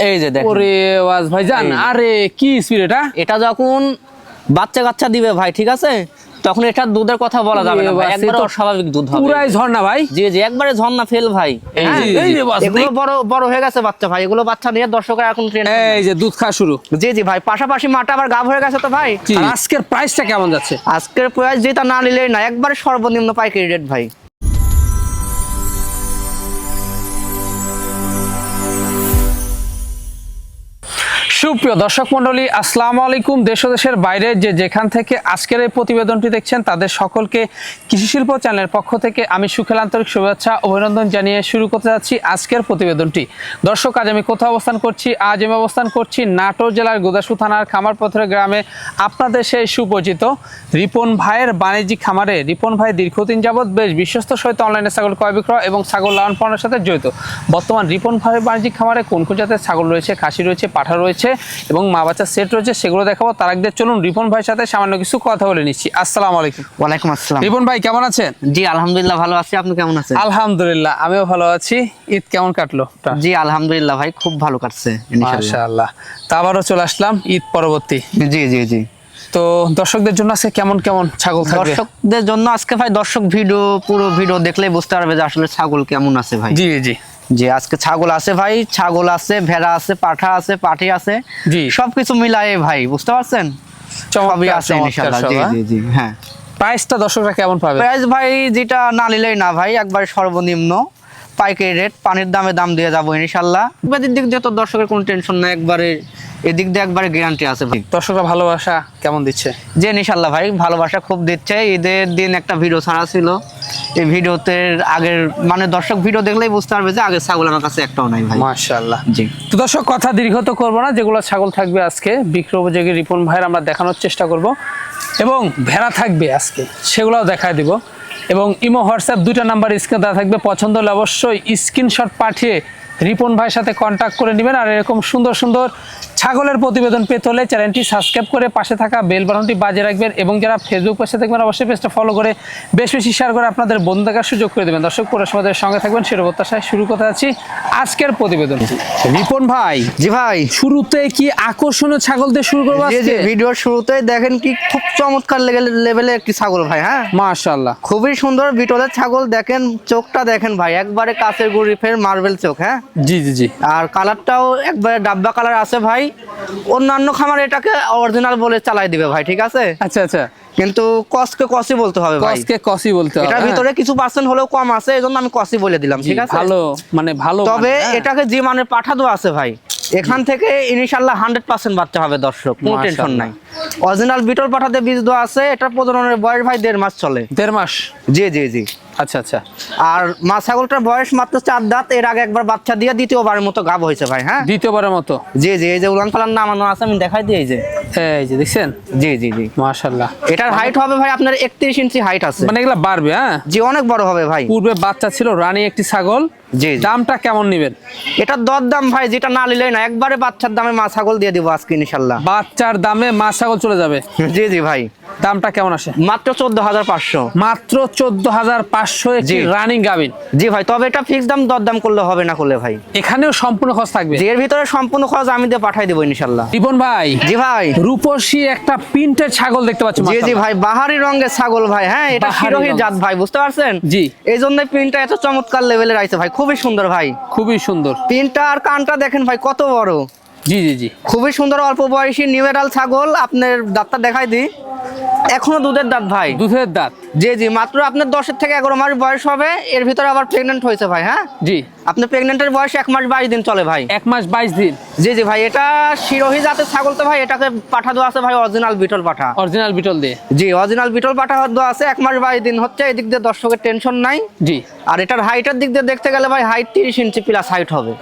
এই যে দেখেন ওরে ওয়াজ ভাইজান, আরে কি স্পিড এটা! এটা যখন বাচ্চা কাচ্চা দিবে ভাই, ঠিক আছে, তখন এটার দুধের কথা বলা যাবে না ভাই, একবারে অস্বাভাবিক দুধ হবে। পুরাই ঝর্ণা ভাই। জি জি, একবারে ঝর্ণা ফেল ভাই। এই যে বাস, এগুলো বড় বড় হয়ে গেছে বাচ্চা ভাই, এগুলো বাচ্চা নিয়ে দর্শকরা এখন ট্রেন। এই যে দুধ খাওয়া শুরু। জি জি ভাই, পাশাপাশি মাটা আবার গাভ হয়ে গেছে তো ভাই। আর আজকের প্রাইসটা কেমন যাচ্ছে? আজকের প্রাইস যেটা না নিলেই না, একবারে সর্বনিম্ন পাইকারি রেট ভাই। সুপ্রিয় দর্শক মন্ডলী, আসসালামু আলাইকুম। দেশ ও দেশের বাইরে যে যেখান থেকে আজকের এই প্রতিবেদনটি দেখছেন, তাদের সকলকে কৃষি শিল্প চ্যানেলের পক্ষ থেকে আমি সুখেল আন্তরিক শুভেচ্ছা অভিনন্দন জানিয়ে শুরু করতে যাচ্ছি আজকের প্রতিবেদনটি। দর্শক, আজ আমি কোথাও অবস্থান করছি? আজ আমি অবস্থান করছি নাটোর জেলার গোদাসু থানার খামারপথরের গ্রামে, আপনাদের সেই সুপরিচিত রিপন ভাইয়ের বাণিজ্যিক খামারে। রিপন ভাই দীর্ঘদিন যাবৎ বেশ বিশ্বস্ত সহিত অনলাইনে ছাগল ক্রয় বিক্রয় এবং ছাগল লালন পালনের সাথে জড়িত। বর্তমান রিপন ভাইয়ের বাণিজ্যিক খামারে কোন কোন জাতের ছাগল রয়েছে, খাসি রয়েছে, পাঠা রয়েছে এবং মা বাচ্চা সেট রয়েছে, সেগুলো দেখাবো। তার আগে চলুন রিপন ভাইয়ের সাথে সামান্য কিছু কথা বলে নিচ্ছি। আসসালামু আলাইকুম। ওয়ালাইকুম আসসালাম। রিপন ভাই কেমন আছেন? জি আলহামদুলিল্লাহ ভালো আছি, আপনি কেমন আছেন? আলহামদুলিল্লাহ আমিও ভালো আছি। ঈদ কেমন কাটলো? জি আলহামদুলিল্লাহ ভাই, খুব ভালো কাটছে মাশাআল্লাহ। তা আবারও চলে আসলাম ঈদ পরবর্তী। জি জি জি। তো দর্শকদের জন্য আজকে কেমন কেমন ছাগল থাকবে? দর্শকদের জন্য আজকে ভাই দর্শক পুরো ভিডিও দেখলেই বুঝতে পারবে যে আসলে ছাগল কেমন আছে ভাই। জি জি জি, আজকে ছাগল আছে ভাই, ছাগল আছে, ভেড়া আছে, পাঠা আছে, পাঠি আছে, জি সবকিছু মিলায়ে ভাই, বুঝতে পারছেন, সবই আছে ইনশাআল্লাহ। জি জি জি। হ্যাঁ, প্রাইসটা দর্শকরা কেমন পাবে? প্রাইস ভাই যেটা না নিলেই না ভাই, একবারে সর্বনিম্ন পাইকারি রেট, পানির দামে দাম দিয়ে যাবো ইনশাআল্লাহ। এদিক দিক দিয়ে তো দর্শকের কোনো টেনশন নাই, একবারে এদিক দিয়ে একবারে গ্যারান্টি আছে ভাই। দর্শকরা ভালোবাসা কেমন দিচ্ছে? যে ইনশাআল্লাহ ভাই ভালোবাসা খুব দিচ্ছে। ঈদের দিন একটা ভিডিও ছাড়া ছিল, এই ভিডিওতে আগের মানে দর্শক ভিডিও দেখলেই বুঝতে পারবে যে আগের ছাগল আমার কাছে একটাও নাই ভাই। মাশাআল্লাহ। জি, তো দর্শক কথা দীর্ঘ তো করবো না, যেগুলো ছাগল থাকবে আজকে বিক্রয় উপযোগী রিপন ভাইয়ের আমরা দেখানোর চেষ্টা করব, এবং ভেড়া থাকবে আজকে সেগুলোও দেখায় দিব। এবং ইমো হোয়াটসঅ্যাপ দুইটা নাম্বার স্ক্রিনে দেওয়া থাকবে, পছন্দ হলে অবশ্যই স্ক্রিনশট পাঠিয়ে রিপন ভাইয়ের সাথে কন্ট্যাক্ট করে নেবেন। আর এরকম সুন্দর সুন্দর ছাগলের প্রতিবেদন পেতে হলে চ্যানেলটি সাবস্ক্রাইব করে পাশে থাকা বেল বাটনটি বাজিয়ে রাখবেন, এবং যারা ফেসবুক পেজে দেখবেন অবশ্যই পেজটা ফলো করে বেশি শেয়ার করে আপনাদের বন্ধু দেখার সুযোগ করে দেবেন। দর্শক পুরো সমাজের সঙ্গে থাকবেন, সেটা প্রত্যাশায় শুরু করতে যাচ্ছি আজকের প্রতিবেদনটি। রিপন ভাই, জি ভাই, শুরুতে কি আকর্ষণীয় ছাগল দিয়ে শুরু করবো আজকে? ভিডিওর শুরুতেই দেখেন কি খুব চমৎকার লেভেলে একটি ছাগল ভাই। হ্যাঁ মাশাআল্লাহ, খুবই সুন্দর বিটলের ছাগল। দেখেন চোখটা দেখেন ভাই, একবারে কাঁচের গুড়ি ফের মার্বেল চোখ। হ্যাঁ জি জি জি। আর কালারটাও একবারে ডাব্বা কালার আছে ভাই। অন্যান্য খামার এটাকে অরিজিনাল বলে চালাই দিবে ভাই, ঠিক আছে। আচ্ছা আচ্ছা, কিন্তু কসকে কসি বলতে হবে ভাই, কসকে কসি বলতে হবে। এটার ভিতরে কিছু পার্সেন্ট হলেও কম আছে, এজন্য আমি কসি বলে দিলাম, ঠিক আছে। ভালো মানে ভালো, তবে এটাকে যে মানে পাঠা দেওয়া আছে ভাই, এখান থেকে ইনশাআল্লাহ 100% বাচ্চা হবে দর্শক, কোনো টেনশন নাই। অরিজিনাল বিটল পাঠাতে বীজ দেওয়া আছে। এটার প্রজননের বয়স ভাই 1.5 মাস চলে। 1.5 মাস? জি জি জি। আচ্ছা আচ্ছা। আর মা ছাগলটার বয়স মাত্র 4 দাঁত। এর আগে একবার বাচ্চা দিয়ে দ্বিতীয়বারের মতো গাব হয়েছে ভাই। হ্যাঁ, দ্বিতীয়বারের মতো? জি জি। এই যে উলান পালান নামানো আছে, আমি দেখাই দিই। এই যে দেখছেন? জি জি জি। মাশাআল্লাহ। এটার হাইট হবে ভাই আপনার 31 ইঞ্চি হাইট আছে। মানে এগুলা বাড়বে? হ্যাঁ জি, অনেক বড় হবে ভাই। পূর্বে বাচ্চা ছিল, রানী একটি ছাগল। জি। দামটা কেমন নেবেন? এটার দরদাম ভাই যেটা না নিলেই না, একবারে বাচ্চার দামে মা ছাগল দিয়ে দিব আজকে ইনশাআল্লাহ। বাচ্চার দামে মা ছাগল চলে যাবে? জি জি ভাই। দামটা কেমন আসে? মাত্র 14,500। মাত্র 14,500 একটি রানিং গাবিন? জি ভাই। তবে এটা ফিক্স দাম, দরদাম করলে হবে না করলে ভাই। এখানেও সম্পূর্ণ খরচ থাকবে? এর ভিতরে সম্পূর্ণ খরচ আমি দিয়ে পাঠাই দেবো ইনশাআল্লাহ। রিপন ভাই, জি ভাই, রূপসী একটা প্রিন্টের ছাগল দেখতে পাচ্ছি। জি জি ভাই, বাহারি রঙের ছাগল ভাই। হ্যাঁ, এটা শিরোহী জাত ভাই, বুঝতে পারছেন? জি। এই জন্য প্রিন্টটা এত চমৎকার লেভেলের আইছে ভাই, খুবই সুন্দর ভাই, খুবই সুন্দর। প্রিন্টটা আর কানটা দেখেন ভাই কত বড়। জি জি জি, খুবই সুন্দর। অল্প বয়সী নিউরাল ছাগল। আপনার দাঁতটা দেখাই দিই, এখনো দুধের দাঁত ভাই। দুধের দাঁত? জি জি। মাত্র আপনার 10 থেকে 11 মাস বয়স হবে। এর ভিতরে আবার প্রেগনেন্ট হয়েছে ভাই। হ্যাঁ জি। আপনার প্রেগনেন্টের বয়স 1 মাস 22 দিন চলে ভাই। 1 মাস 22 দিন? জি জি ভাই। এটা শিরোহী জাতের ছাগল তো ভাই, এটাকে পাঠা দেওয়া আছে ভাই অরিজিনাল বিটল পাঠা। অরিজিনাল বিটল দিয়ে? জি, অরিজিনাল বিটল পাঠা দেওয়া আছে। 1 মাস 22 দিন হচ্ছে। এদিক দিয়ে দর্শকের টেনশন নাই। জি। আর এটার হাইটের দিক দিয়ে দেখতে গেলে ভাই, হাইট 30 ইঞ্চি প্লাস হাইট হবে।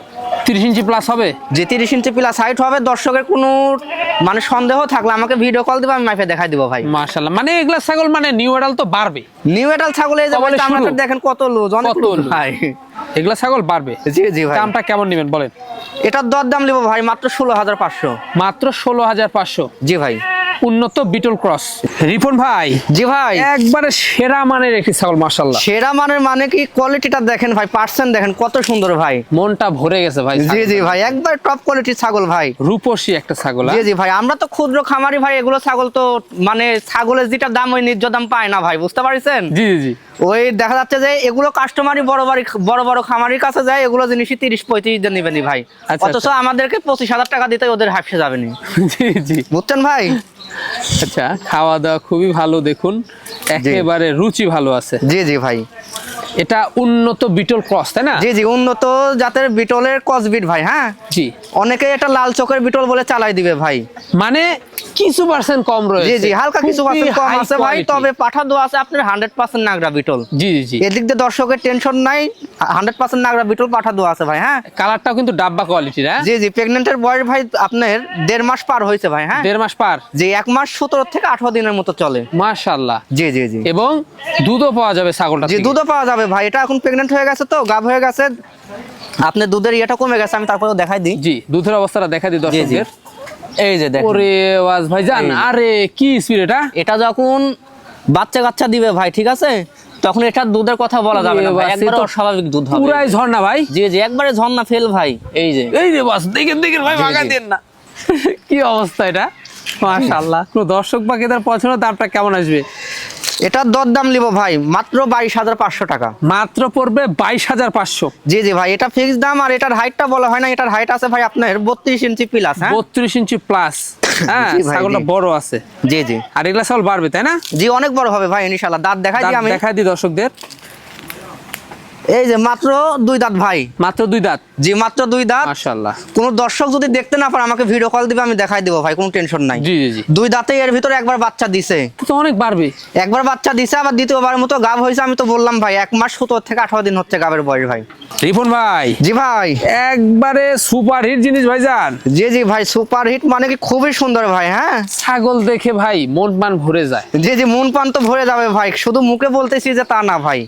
30 ইঞ্চি প্লাস হবে? জি, 30 ইঞ্চি প্লাস হাইট হবে। দর্শকের কোনো মানে সন্দেহ থাকলে আমাকে ভিডিও কল দিবে, আমি মাইফে দেখাই দিব ভাই। মাশাআল্লাহ। মানে এগুলা ছাগল মানে নিউ এডাল তো বাড়বে? নিউ এডাল ছাগল এই যে ভাই, আমাদের দেখেন কত লুজ, অনেক লুজ ভাই। এগুলা ছাগল বাড়বে? জি জি ভাই। দামটা কেমন নেবেন বলেন? এটার দর দাম নিব ভাই মাত্র 16,500। মাত্র 16,500? জি ভাই। উন্নত বিটল ক্রস। রিপন ভাই, জি ভাই, একবারে সেরা মানের একটি ছাগল, মাশাআল্লাহ। সেরা মানের মানে কি, কোয়ালিটিটা দেখেন ভাই, পার্সেন্ট দেখেন কত সুন্দর ভাই, মনটা ভরে গেছে ভাই। জি জি ভাই, একবার টপ কোয়ালিটির ছাগল ভাই, রূপসী একটা ছাগল। জি জি ভাই, আমরা তো ক্ষুদ্র খামারি ভাই, এগুলো ছাগল তো মানে ছাগলের যেটা দাম ওই ন্যায্য দাম পায় না ভাই, বুঝতে পারছেন? জি জি। ওই দেখা যাচ্ছে যে এগুলো কাস্টমারই বড় বড় খামারির কাছে যায়, এগুলো জিনিসই 30-35 দিয়ে নিবেনি ভাই, আচ্ছা, অথচ আমাদেরকে 25,000 টাকা দিতে ওদের হাফসে যাবেনি, জি জি, বুঝছেন ভাই? আচ্ছা, খাওয়া দাওয়া খুবই ভালো, দেখুন একেবারে রুচি ভালো আছে। জি জি ভাই, এটা উন্নত বিটল ক্রস, তাই না? জি জি, উন্নত জাতের বিটলের ক্রসবিট ভাই। হ্যাঁ জি। অনেকে এটা লাল চোখের বিটল বলে চালাই দিবে ভাই, মানে কিছু পার্সেন্ট কম রয়েছে। জি জি, হালকা কিছু পার্সেন্ট কম খুবই আছে ভাই, high তবে পাঠা দোয়া আছে আপনার 100% নাগরা বিটল। জি জি। এদিক দিয়ে দর্শকের টেনশন নাই, 100% নাগরা বিটল পাঠা দোয়া আছে ভাই। হ্যাঁ কালারটাও কিন্তু ডাব্বা কোয়ালিটির। হ্যাঁ জি জি, প্রেগনেন্টের বয়স ভাই আপনার 1.5 মাস পার হয়েছে ভাই। হ্যাঁ 1.5 মাস পার, জি, 1 মাস 17 থেকে 18 দিনের মতো চলে। মাশাআল্লাহ। জি জি জি, এবং দুধও পাওয়া যাবে ছাগলটা জি থেকে। দুধও পাওয়া যাবে ভাই, এটা এখন প্রেগনেন্ট হয়ে গেছে তো, গাভ হয়ে গেছে, আপনার দুধের ইয়েটা কমে গেছে, আমি তারপরেও দেখাই দিই। জি, দুধের অবস্থাটা দেখা দিই দর্শকদের। এই যে দেখেন, ওরে ওয়াজ ভাইজান, আরে কি স্পিড এটা! এটা যখন বাচ্চা কাচ্চা দিবে ভাই, ঠিক আছে, তখন এটার দুধের কথা বলা যাবে না ভাই, একবারে অস্বাভাবিক দুধ হবে, পুরাই ঝর্ণা ভাই। জি জি, একবারে ঝর্ণা ফেল ভাই। এই যে এই রে বাস, দেখেন দেখেন ভাই, ভাগা দেন না। কি অবস্থা এটা, মাশাআল্লাহ। তো দর্শক বাকিদের পছন্দ, দামটা কেমন আসবে? এটার দরদাম নিব ভাই মাত্র 22,500 টাকা। মাত্র পড়বে 22,500। জি জি ভাই, এটা ফিক্স দাম। আর এটার হাইটটা বলা হয় না, এটার হাইট আছে ভাই আপনার 32 ইঞ্চি প্লাস। হ্যাঁ 32 ইঞ্চি প্লাস। হ্যাঁ জি ভাই, ছাগলটা জি। বড় আছে। জি জি, আর এগুলা ছাগল বাড়বে, তাই না? জি অনেক বড় হবে ভাই ইনশাআল্লাহ। দাঁত দেখাই দিই আমি, দেখাই দিই দর্শকদের। এই যে মাত্র 2 দাঁত ভাই। মাত্র 2 দাঁত, জি মাত্র 2 দাঁত। মাশাআল্লাহ। কোন দর্শক যদি দেখতে না পারে আমাকে ভিডিও কল দিবে, আমি দেখাই দেবো ভাই, কোনো টেনশন নাই। জি জি জি, 2 দাঁতে এর ভিতরে একবার বাচ্চা দিছে, তো অনেক বাড়বে। একবার বাচ্চা দিছে, আবার দ্বিতীয়বার মতো গাব হয়েছে। আমি তো বললাম ভাই 1 মাস 17 থেকে 18 দিন হচ্ছে গাবের বয়স ভাই। রিপন ভাই, জি ভাই, একবারে সুপার হিট জিনিস ভাইজান। জি জি ভাই, সুপার হিট মানে কি খুবই সুন্দর ভাই। হ্যাঁ ছাগল দেখে ভাই মন প্রাণ ভরে যায়। জি জি, মন প্রাণ তো ভরে যাবে ভাই, শুধু মুখে বলতেছি যে তা না ভাই,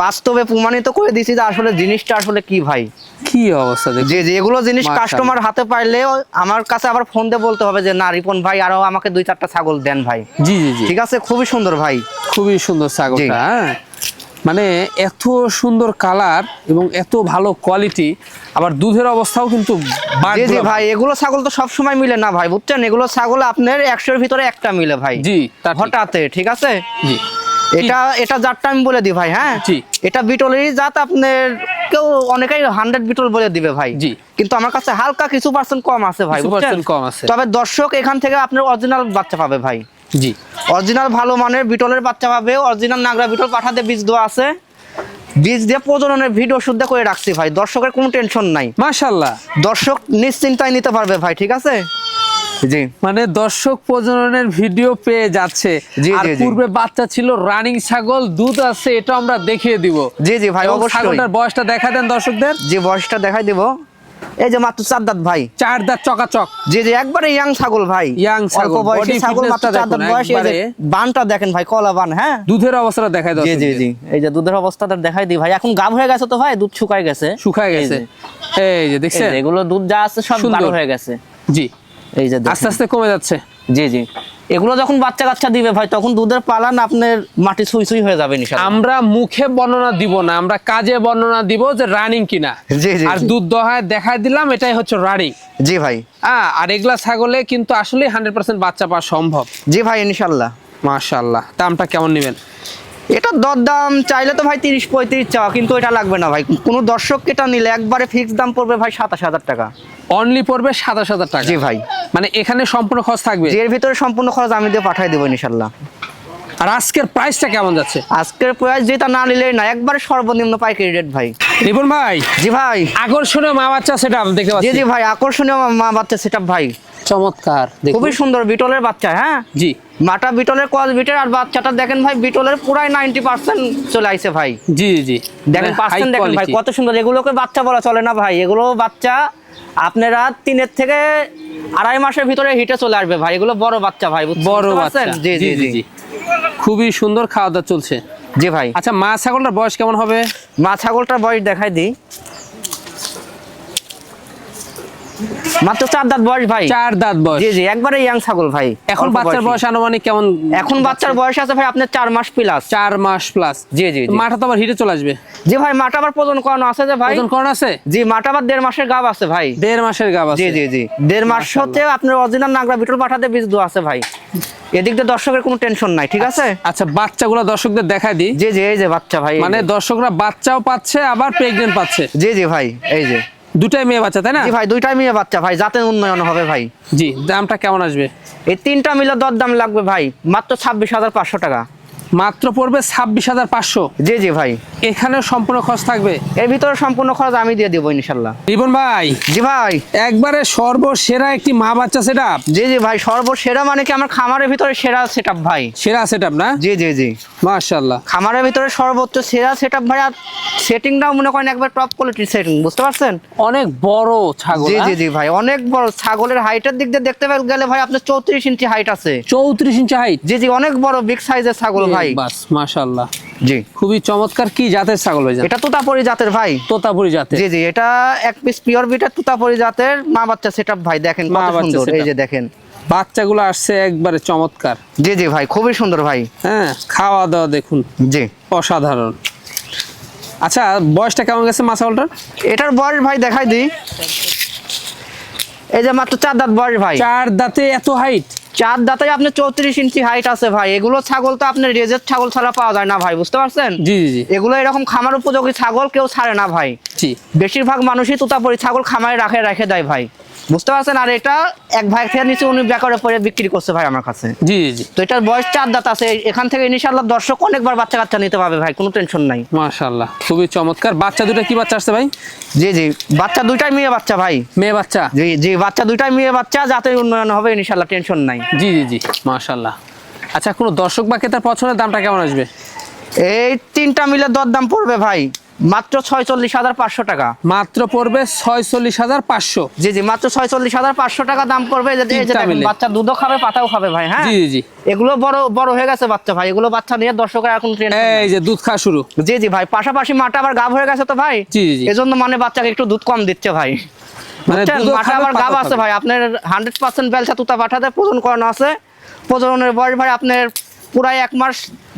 বাস্তবে প্রমাণিত করে দিছি যে আসলে জিনিসটা আসলে কি ভাই। কি অবস্থা দেখুন। জি জি, এগুলো জিনিস মাশাআল্লাহ। কাস্টমার হাতে পাইলে আমার কাছে আবার ফোন দিয়ে বলতে হবে যে না রিপন ভাই, আরো আমাকে 2-4টা ছাগল দেন ভাই। জি জি জি, ঠিক আছে, খুবই সুন্দর ভাই, খুবই সুন্দর ছাগলটা। হ্যাঁ মানে এত সুন্দর কালার এবং এত ভালো কোয়ালিটি, আবার দুধের অবস্থাও কিন্তু জি জি ভাই, এগুলো ছাগল তো সব সময় মিলে না ভাই, বুঝছেন? এগুলো ছাগল আপনার 100-এর ভিতরে একটা মিলে ভাই। জি, তা ঠিক। হঠাৎ, ঠিক আছে। জি, এটা জাতটা আমি বলে দিই ভাই। হ্যাঁ জি। এটা বিটলেরই জাত, আপনার কেউ অনেকেই 100 বিটল বলে দিবে ভাই। জি। কিন্তু আমার কাছে হালকা কিছু পার্সেন্ট কম আছে ভাই, কিছু বুঝছেন? percent কম আছে। তবে দর্শক এখান থেকে আপনার অরিজিনাল বাচ্চা পাবে ভাই, জি, অরিজিনাল ভালো মানের বিটলের বাচ্চা পাবে। অরিজিনাল নাগরা বিটল পাঠাতে বীজ দেওয়া আছে, বীজ দিয়ে প্রজননের ভিডিও শুদ্ধ করে রাখছি ভাই, দর্শকের কোনো টেনশন নাই, মাশাআল্লাহ। দর্শক নিশ্চিন্তায় নিতে পারবে ভাই, ঠিক আছে। জি মানে দর্শক প্রজননের ভিডিও পেয়ে যাচ্ছে। জি, আর জি, জি। পূর্বে বাচ্চা ছিল, রানিং ছাগল, দুধ আছে, এটা আমরা দেখিয়ে দিব। জি জি ভাই, এবং অবশ্যই। ছাগলটার বয়সটা দেখা দেন দর্শকদের। যে বয়সটা দেখাই দিব, এই যে মাত্র 4 দাঁত ভাই। 4 দাঁত চকাচক। জি জি, একবারে ইয়াং ছাগল ভাই, Young ছাগল, অল্প বয়সী body ছাগল, মাত্র fitness-টা 4 দাঁত দেখুন, বয়স। এই যে একবারে। বানটা দেখেন ভাই, কলা বান। হ্যাঁ দুধের অবস্থাটা দেখাই জি জি দর্শকদের। জি, এই যে দুধের অবস্থাটা দেখাই দিই ভাই। এখন গাব হয়ে গেছে তো ভাই, দুধ শুকায় গেছে, শুকায় গেছে। এই যে এই দেখছেন, যে এগুলো দুধ যা আছে সব সুন্দর। গাঢ় হয়ে গেছে। জি, এই যে দেখেন। আস্তে আস্তে কমে যাচ্ছে। জি জি, এগুলো যখন বাচ্চা কাচ্চা দিবে ভাই, তখন দুধের পালান আপনার মাটি ছুঁই ছুঁই হয়ে যাবে ইনশাআল্লাহ। আমরা মুখে বর্ণনা দিব না, আমরা কাজে বর্ণনা দিব যে রানিং কিনা। জি জি আর জি। দুধ দহায় দেখাই দিলাম, এটাই হচ্ছে রানিং। জি ভাই, আর এগুলা ছাগলে কিন্তু আসলে 100% বাচ্চা পাওয়া সম্ভব। জি ভাই ইনশাআল্লাহ। মাশাআল্লাহ। দামটা কেমন নেবেন? এটা দরদাম চাইলে তো ভাই 30-35 চাওয়া, কিন্তু এটা লাগবে না ভাই। কোনো দর্শক এটা নিলে একবারে ফিক্স দাম পড়বে ভাই 27,000 টাকা। অনলি পড়বে 27,000 টাকা। জি ভাই, মানে এখানে সম্পূর্ণ খরচ থাকবে। এর ভিতরে সম্পূর্ণ খরচ আমি দিয়ে পাঠিয়ে দেবো ইনশাআল্লাহ। আর আজকের প্রাইসটা কেমন যাচ্ছে? আজকের প্রাইস যেটা না নিলেই না, একবারে সর্বনিম্ন পাইকারি রেট ভাই। রিপন ভাই, জি ভাই, আকর্ষণীয় মা বাচ্চা সেটা দেখতে জি পাচ্ছি। জি ভাই, আকর্ষণীয় মা বাচ্চা সেটআপ ভাই, চমৎকার, দেখুন। খুবই সুন্দর বিটলের বাচ্চা। হ্যাঁ জি মাটা বিটলের ক্রস বিটের, আর বাচ্চাটা দেখেন ভাই বিটলের পুরাই 90% চলে আইছে ভাই। জি জি, দেখেন মানে পার্সেন্ট high দেখেন ভাই quality। কত সুন্দর। এগুলোকে বাচ্চা বলা চলে না ভাই, এগুলো বাচ্চা আপনারা 3 থেকে 2.5 মাসের ভিতরে হিটে চলে আসবে ভাই। এগুলো বড় বাচ্চা ভাই, বড় বুঝতে বাচ্চা। পারছেন? জি জি জি খুবই সুন্দর খাওয়া দাওয়া চলছে। জি ভাই। আচ্ছা, মা ছাগলটার বয়স কেমন হবে? মা ছাগলটার বয়স দেখাই দিই। মাত্র 4 দাঁত বয়স ভাই। 4 দাঁত বয়স। জি জি, একবারে ইয়াং ছাগল ভাই। এখন অল্প বাচ্চার বয়সী। বয়স আনুমানিক কেমন? এখন বাচ্চার বয়স আছে ভাই আপনার 4 মাস প্লাস। 4 মাস প্লাস। জি জি জি। মাঠা তো আবার হিটে চলে আসবে। জি ভাই, মাটা আবার প্রজনন করানো আছে যে ভাই। ওজন কোন আছে? জি, মাটা আবার 1.5 মাসের গাব আছে ভাই। 1.5 মাসের গাব আছে। জি জি জি, 1.5 মাস হতে আপনার অরিজিনাল নাগরা বিটল পাঠাতে বীজ দেওয়া আছে ভাই। এদিক দিয়ে দর্শকের কোনো টেনশন নাই, ঠিক আছে? আচ্ছা, বাচ্চাগুলো দর্শকদের দেখাই দিই। জি জি, এই যে বাচ্চা ভাই। মানে দর্শকরা বাচ্চাও পাচ্ছে আবার প্রেগন্যান্ট পাচ্ছে। জি জি ভাই, এই যে দুটাই মেয়ে বাচ্চা, তাই না? জি ভাই, দুইটাই মেয়ে বাচ্চা ভাই, জাতের উন্নয়ন হবে ভাই। জি, দামটা কেমন আসবে? এই 3টা মিলে দরদাম লাগবে ভাই মাত্র 26,500 টাকা। মাত্র পড়বে 26,500। জি জি ভাই, এখানে সম্পূর্ণ খরচ থাকবে। এর ভিতরে সম্পূর্ণ খরচ আমি দিয়ে দেবো ইনশাল্লাহ। রিপন ভাই, জি ভাই। একবারে সর্বসেরা একটি মা বাচ্চা সেটআপ। জি জি ভাই, সর্বসেরা মানে কি আমার খামারের ভিতরে সেরা সেটআপ ভাই। সেরা সেটআপ না? জি জি জি, মাশাআল্লাহ। খামারের ভিতরে সর্বোচ্চ সেরা সেটআপ ভাই। আর সেটিংটাও মনে করেন একবার টপ কোয়ালিটির সেটিং, বুঝতে পারছেন? অনেক বড় ছাগল। জি জি জি ভাই, অনেক বড়। ছাগলের হাইটের দিক দিয়ে দেখতে গেলে ভাই আপনার 34 ইঞ্চি হাইট আছে। 34 ইঞ্চি হাইট। জি জি, অনেক বড় বিগ সাইজের ছাগল ভাই। বাস, মাশাআল্লাহ। জি, খুবই চমৎকার। কি জাতের ছাগল ভাই? এটা তোতাপুরি জাতের ভাই। তোতাপুরি জাতের। জি জি, এটা এক পিস পিওর বিটের তোতাপুরি জাতের মা বাচ্চা সেটআপ ভাই। দেখেন মা কত বাচ্চা সুন্দর, এই setup। যে দেখেন বাচ্চাগুলো আসছে একবারে চমৎকার। জি জি ভাই, খুবই সুন্দর ভাই। হ্যাঁ, খাওয়া দাওয়া দেখুন জি, অসাধারণ। আচ্ছা, বয়সটা কেমন গেছে মা ছাগলটার? এটার বয়স ভাই দেখাই দিই। এই যে মাত্র 4 দাঁত বয়স ভাই। 4 দাঁতে এত হাইট? 4 দাঁতে আপনার 34 ইঞ্চি হাইট আছে ভাই। এগুলো ছাগল তো আপনার রেজের ছাগল ছাড়া পাওয়া যায় না ভাই, বুঝতে পারছেন? জি জি জি। এগুলো এরকম খামার উপযোগী ছাগল কেউ ছাড়ে না ভাই। জি। বেশিরভাগ মানুষই তোতাপুরি ছাগল খামারে রেখে দেয় ভাই, বুঝতে পারছেন? আর এটা এক ভাই থেকে নিচে উনি বেকারে পরে বিক্রি করছে ভাই আমার কাছে। জি জি। তো এটার বয়স 4 দাঁত আছে। এখান থেকে ইনশাআল্লাহ দর্শক অনেকবার বাচ্চা কাচ্চা নিতে পারবে ভাই, কোনো টেনশন নাই। মাশাআল্লাহ, খুবই চমৎকার। বাচ্চা দুটো কি বাচ্চা আসছে ভাই? জি জি, বাচ্চা দুইটাই মেয়ে বাচ্চা ভাই। মেয়ে বাচ্চা? জি জি, বাচ্চা দুইটাই মেয়ে বাচ্চা, জাতের উন্নয়ন হবে ইনশাআল্লাহ, টেনশন নাই। জি জি জি, মাশাআল্লাহ। আচ্ছা, কোনো দর্শক বা ক্রেতার পছন্দের দামটা কেমন আসবে? এই 3টা মিলে দরদাম পড়বে ভাই মাত্র 46,500 টাকা। মাত্র পড়বে 46,500। জি জি, মাত্র 46,500 টাকা দাম পড়বে। এই যে তিনটা দেখেন, মিলে। বাচ্চা দুধও খাবে পাতাও খাবে ভাই। হ্যাঁ জি জি জি। এগুলো বড় বড় হয়ে গেছে বাচ্চা ভাই। এগুলো বাচ্চা নিয়ে দর্শকের এখন ট্রেন। এই যে দুধ খাওয়া শুরু। জি জি ভাই, পাশাপাশি মাটা আবার গাব হয়ে গেছে তো ভাই। জি জি জি। এজন্য মানে বাচ্চাকে একটু দুধ কম দিচ্ছে ভাই। মানে বুঝছেন? দুধও মাটা খাবে, আবার গাব পাতাও আছে খাবে। ভাই। আপনার 100% বেলচা তুতা পাঠাতে প্রজন করানো আছে। প্রজনের বয়স ভাই আপনার পুরাই 1 মাস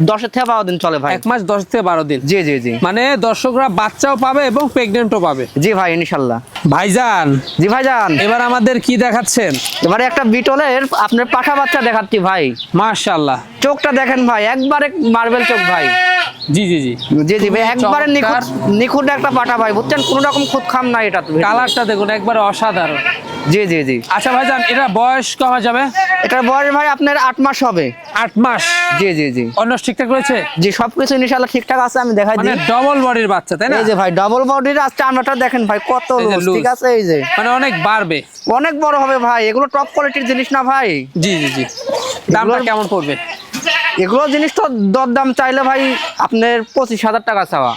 10 থেকে 12 দিন চলে ভাই। 1 মাস 10 থেকে 12 দিন। জি জি জি। মানে দর্শকরা বাচ্চাও পাবে এবং প্রেগন্যান্টও পাবে। জি ভাই, ইনশাল্লাহ। ভাইজান, জি ভাইজান, এবার আমাদের কি দেখাচ্ছেন? এবারে একটা বিটলের আপনার পাঠা বাচ্চা দেখাচ্ছি ভাই। মাশাআল্লাহ। চোখটা দেখেন ভাই, একবারে মার্বেল চোখ ভাই। জি জি জি। জি জি ভাই, একবারে চমৎকার। নিখুঁত একটা পাঠা ভাই, বুঝছেন? কোনো রকম খুদ খাম নাই এটা। কালারটা দেখুন, একবারে অসাধারণ। জি জি জি। আচ্ছা ভাইজান, এটা বয়স কমা যাবে? এটার বয়স ভাই আপনার 8 মাস হবে। 8 মাস? জি জি জি অন্য ঠিকঠাক রয়েছে? জি, সবকিছু ইনশাআল্লাহ ঠিকঠাক আছে। আমি দেখাই মানে দিই। ডবল বডির বাচ্চা, তাই না? এই যে ভাই, ডাবল বডির আজকে আমরাটা দেখেন ভাই, কত এই যে লুজ, loose। ঠিক আছে? এই যে মানে অনেক বাড়বে। অনেক বড় হবে ভাই। এগুলো টপ কোয়ালিটির জিনিস না ভাই। জি জি জি। দামটা কেমন পড়বে? এগুলো জিনিস তো দরদাম চাইলে ভাই আপনার 25,000 টাকা চাওয়া,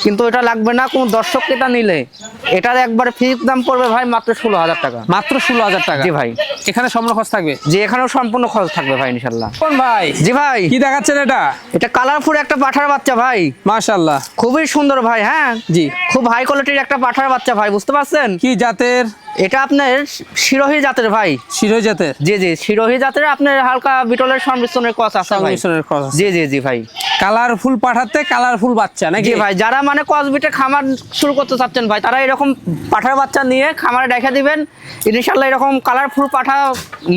কিন্তু এটা লাগবে না কোনো দর্শক ক্রেতা নিলে। এটার একবারে ফিক্স দাম পড়বে ভাই মাত্র 16,000 টাকা। মাত্র 16,000 টাকা? জি ভাই। এখানে সম্পূর্ণ খরচ থাকবে? জি, এখানেও সম্পূর্ণ খরচ থাকবে ভাই ইনশাল্লাহ। কোন ভাই? জি ভাই। কি দেখাচ্ছেন এটা? এটা কালারফুল একটা পাঠার বাচ্চা ভাই। মাশাআল্লাহ, খুবই সুন্দর ভাই। হ্যাঁ জি। খুব হাই কোয়ালিটির একটা পাঠার বাচ্চা ভাই, বুঝতে পারছেন? কি জাতের? এটা আপনার শিরোহী জাতের ভাই। শিরোহী জাতের? জি জি, শিরোহী জাতের আপনার হালকা বিটলের সংমিশ্রণের ক্রস আছে ভাই। সংমিশ্রণের ক্রস আছে। জি জি জি ভাই। কালারফুল পাঠাতে কালারফুল বাচ্চা নাকি? জি ভাই, যারা মানে ক্রসবিটে খামার শুরু করতে চাচ্ছেন ভাই, তারা এরকম পাঠার বাচ্চা নিয়ে খামারে রেখে দিবেন। ইনশাআল্লাহ এরকম কালারফুল পাঠা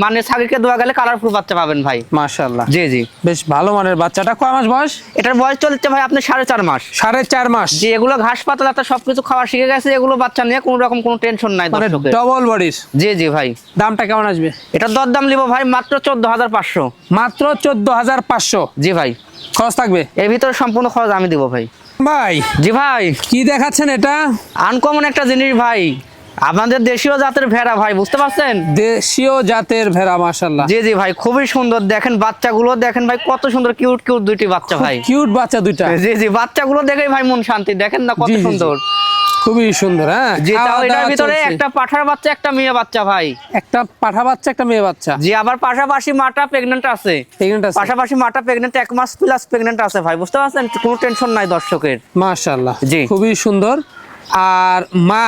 মানে ছাগিকে দেওয়া গেলে কালারফুল বাচ্চা পাবেন ভাই। মাশাআল্লাহ। জি জি। বেশ ভালো মানের বাচ্চাটা। কয় মাস বয়স? এটার বয়স চলছে ভাই আপনার 4.5 মাস। 4.5 মাস? জি, এগুলো ঘাস পাতা যাতে সবকিছু খাওয়া শিখে গেছে। এগুলো বাচ্চা নিয়ে কোনো রকম কোনো টেনশন নাই মানে দর্শকের। ডবল বডির? জি জি ভাই। দামটা কেমন আসবে? এটার দরদাম নিব ভাই মাত্র 14,500। মাত্র 14,500? জি ভাই। খরচ থাকবে? এর ভিতরে সম্পূর্ণ খরচ আমি দিব ভাই। ভাই, জি ভাই। কি দেখাচ্ছেন এটা? আনকমন একটা জিনিস ভাই, আমাদের দেশীয় জাতের ভেড়া ভাই, বুঝতে পারছেন? দেশীয় জাতের ভেড়া। মাশাআল্লাহ। জি জি ভাই, খুবই সুন্দর। দেখেন বাচ্চাগুলো দেখেন ভাই, কত সুন্দর কিউট কিউট দুইটি বাচ্চা ভাই। কিউট বাচ্চা দুইটা? জি জি, বাচ্চাগুলো দেখেই ভাই মন শান্তি। দেখেন না কত জি, জি, জি। সুন্দর। খুবই সুন্দর। হ্যাঁ, জি, তাও খাওয়া এটার দাওয়া ভিতরে চলছে। একটা পাঠার বাচ্চা একটা মেয়ে বাচ্চা ভাই। একটা পাঠা বাচ্চা একটা মেয়ে বাচ্চা? জি, আবার পাশাপাশি মাটা প্রেগন্যান্ট আছে। প্রেগন্যান্ট আছে? পাশাপাশি মাটা প্রেগন্যান্ট 1 মাস প্লাস প্রেগন্যান্ট আছে ভাই, বুঝতে পারছেন? কোনো টেনশন নাই দর্শকের। মাশাআল্লাহ, জি। খুবই সুন্দর। আর মা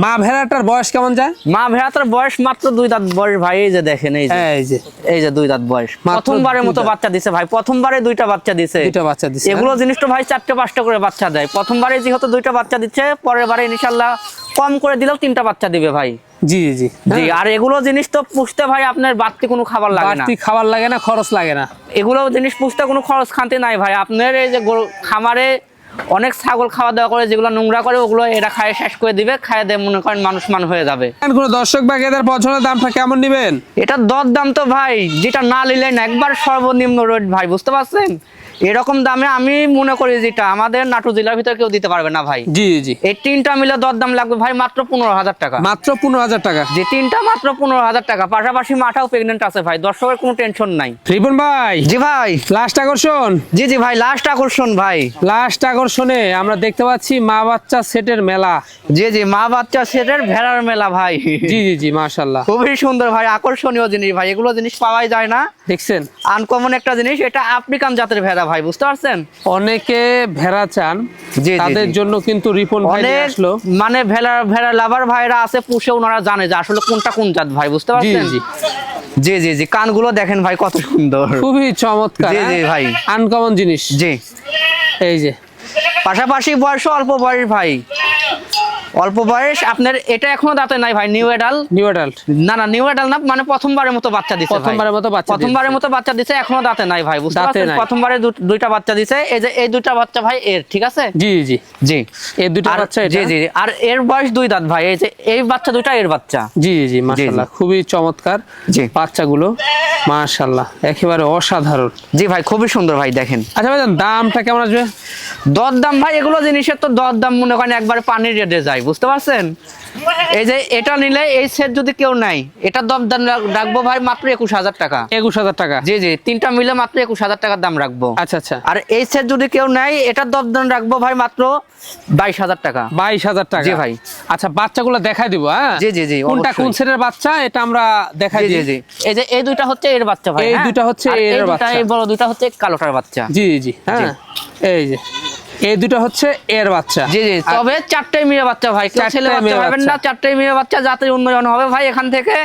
মা ভেড়াটার বয়স কেমন যায়? মা ভেড়াটার বয়স মাত্র 2 দাঁত বয়স ভাই। এই যে দেখেন, এই যে 2 দাঁত বয়স, প্রথমবারের মতো বাচ্চা দিছে ভাই। প্রথমবারে 2টা বাচ্চা দিছে। এগুলো জিনিস তো ভাই 4টে 5টা করে বাচ্চা দেয়। প্রথমবারে যেহেতু 2টা বাচ্চা দিচ্ছে, পরের বারে ইনশাআল্লাহ কম করে দিলেও 3টা বাচ্চা দিবে ভাই। জি জি জি। আর এগুলো জিনিস তো পুষতে ভাই আপনার বাড়তি কোনো খাবার লাগে না, বাড়তি খাবার লাগে না, খরচ লাগে না। এগুলো জিনিস পুষতে কোনো খরচ খান্তি নাই ভাই। আপনার এই যে খামারে অনেক ছাগল খাওয়া দাওয়া করে, যেগুলো নোংরা করে ওগুলো এরা খায় শেষ করে দিবে, খায় দিয়ে মনে করেন মানুষ মান হয়ে যাবে। কোনো দর্শক বা এদের পছন্দের দামটা কেমন নেবেন? এটা দর দাম তো ভাই যেটা না নিলে না, একবার সর্বনিম্ন রেট ভাই, বুঝতে পারছেন? এরকম দামে আমি মনে করি যেটা আমাদের নাটোর জেলার ভিতরে কেউ দিতে পারবে না ভাই। জি জি। এই 3টা মিলে দর দাম লাগবে ভাই মাত্র 15,000 টাকা। মাত্র 15,000 টাকা? যে 3টা মাত্র 15,000 টাকা। পাশাপাশি মাটাও প্রেগনেন্ট আছে ভাই, দর্শকের কোনো টেনশন নাই। রিপন ভাই। জি ভাই। লাস্ট আকর্ষণ। জি জি ভাই, লাস্ট আকর্ষণ ভাই। লাস্ট আকর্ষণে আমরা দেখতে পাচ্ছি মা বাচ্চা সেটের মেলা। জি জি, মা বাচ্চা সেটের ভেড়ার মেলা ভাই। জি জি জি, মাশাআল্লাহ খুবই সুন্দর ভাই, আকর্ষণীয় জিনিস ভাই। এগুলো জিনিস পাওয়াই যায় না, দেখছেন? আনকমন একটা জিনিস। এটা আফ্রিকান জাতের ভেড়া ভাই, বুঝতে পারছেন? অনেকে ভেড়া চান, তাদের জন্য কিন্তু রিপন ভাই নিয়ে আসলো। মানে ভেড়া লাভার ভাইরা আছে, পুষে ওনারা জানে যে আসলে কোনটা কোন জাত ভাই, বুঝতে পারছেন? জি জি জি জি। কানগুলো দেখেন ভাই কত সুন্দর, খুবই চমৎকার। জি জি ভাই, আনকমন জিনিস। জি। এই যে পাশাপাশি বয়স অল্প বয়স ভাই, অল্প বয়স আপনার। এটা এখনো দাঁতে নাই ভাই, নিউ অ্যাডাল্ট। নিউ অ্যাডাল্ট না না, নিউ অ্যাডাল্ট না, মানে প্রথমবারের মতো বাচ্চা দিছে। প্রথমবারের মতো বাচ্চা, প্রথমবারের মতো বাচ্চা দিছে, এখনো দাঁতে নাই ভাই, বুঝতে পারছেন? প্রথমবারে 2টা বাচ্চা দিছে। এই যে এই 2টা বাচ্চা ভাই এর, ঠিক আছে? জি জি জি। এই 2টা বাচ্চা, জি জি। আর এর বয়স 2 দাঁত ভাই। এই যে এই বাচ্চা 2টা এর বাচ্চা। জি জি, মাশাআল্লাহ খুবই চমৎকার। জি। বাচ্চাগুলো মাশাআল্লাহ একেবারে অসাধারণ। জি ভাই, খুবই সুন্দর ভাই, দেখেন। আচ্ছা ভাই, দামটা কেমন আসবে? দর দাম ভাই, এগুলো জিনিসের তো দর দাম মনে করেন একবার পানির রেটে যায়, বুঝতে পারছেন? এই যে এটা নিলে, এই সেট যদি কেউ নাই, এটা দর দাম রাখবো ভাই মাত্র 21,000 টাকা। 21,000 টাকা? জি জি, 3টা মিলে মাত্র 21,000 টাকার দাম রাখবো। আচ্ছা আচ্ছা। আর এই সেট যদি কেউ নাই, এটার দর দাম রাখবো ভাই মাত্র 22,000 টাকা। 22,000 টাকা? জি ভাই। আচ্ছা, বাচ্চাগুলো দেখাই দিব। হ্যাঁ জি জি জি, কোনটা কোন সেটের বাচ্চা এটা আমরা দেখাই দিই। জি জি। এই যে এই 2টা হচ্ছে এর বাচ্চা ভাই। এই 2টা হচ্ছে এর বাচ্চা। এই বড় 2টা হচ্ছে কালোটার বাচ্চা। জি জি। হ্যাঁ, এই যে এই 2টা হচ্ছে এর বাচ্চা। জি জি। তবে 4টাই মেয়ে বাচ্চা ভাই, কেউ ছেলে বাচ্চা পাবেন না। 4টাই মেয়ে বাচ্চা, যাতে উন্নয়ন হবে ভাই। এখান থেকে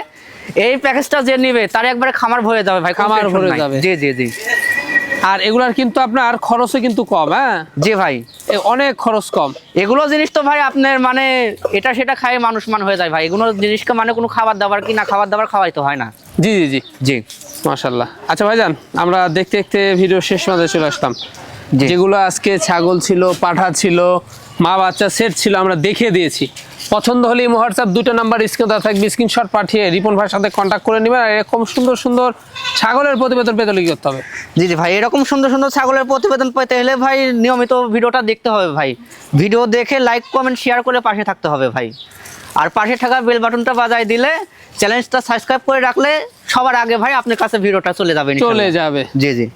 এই প্যাকেজটা যে নিবে তার একবারে খামার ভরে যাবে ভাই, খামার ভরে যাবে। জি জি জি। আর এগুলার কিন্তু আপনার খরচও কিন্তু কম। হ্যাঁ জি ভাই, অনেক খরচ কম। এগুলো জিনিস তো ভাই আপনার মানে এটা সেটা খায় মানুষ মান হয়ে যায় ভাই। এগুলো জিনিসকে মানে কোনো খাবার দাবার কি না খাবার দাবার খাওয়াই তো হয় না। জি জি জি জি, মাশাআল্লাহ। আচ্ছা ভাইজান, আমরা দেখতে দেখতে ভিডিও শেষ পর্যন্ত চলে আসলাম। যেগুলো আজকে ছাগল ছিল, পাঠা ছিল, মা বাচ্চা সেট ছিল, আমরা দেখিয়ে দিয়েছি। পছন্দ হলে হোয়াটসঅ্যাপ 2টা নাম্বার স্ক্রিনে দেওয়া থাকবে, স্ক্রিনশট পাঠিয়ে রিপন ভাইয়ের সাথে কন্ট্যাক্ট করে নেবেন। আর এরকম সুন্দর সুন্দর ছাগলের প্রতিবেদন পেতে কি করতে হবে? জি জি ভাই, এরকম সুন্দর সুন্দর ছাগলের প্রতিবেদন পেতে হলে ভাই নিয়মিত ভিডিওটা দেখতে হবে ভাই। ভিডিও দেখে লাইক কমেন্ট শেয়ার করে পাশে থাকতে হবে ভাই। আর পাশে থাকা বেল বাটনটা বাজায় দিলে, চ্যানেলটা সাবস্ক্রাইব করে রাখলে সবার আগে ভাই আপনার কাছে ভিডিওটা চলে যাবে। চলে যাবে। জি জি।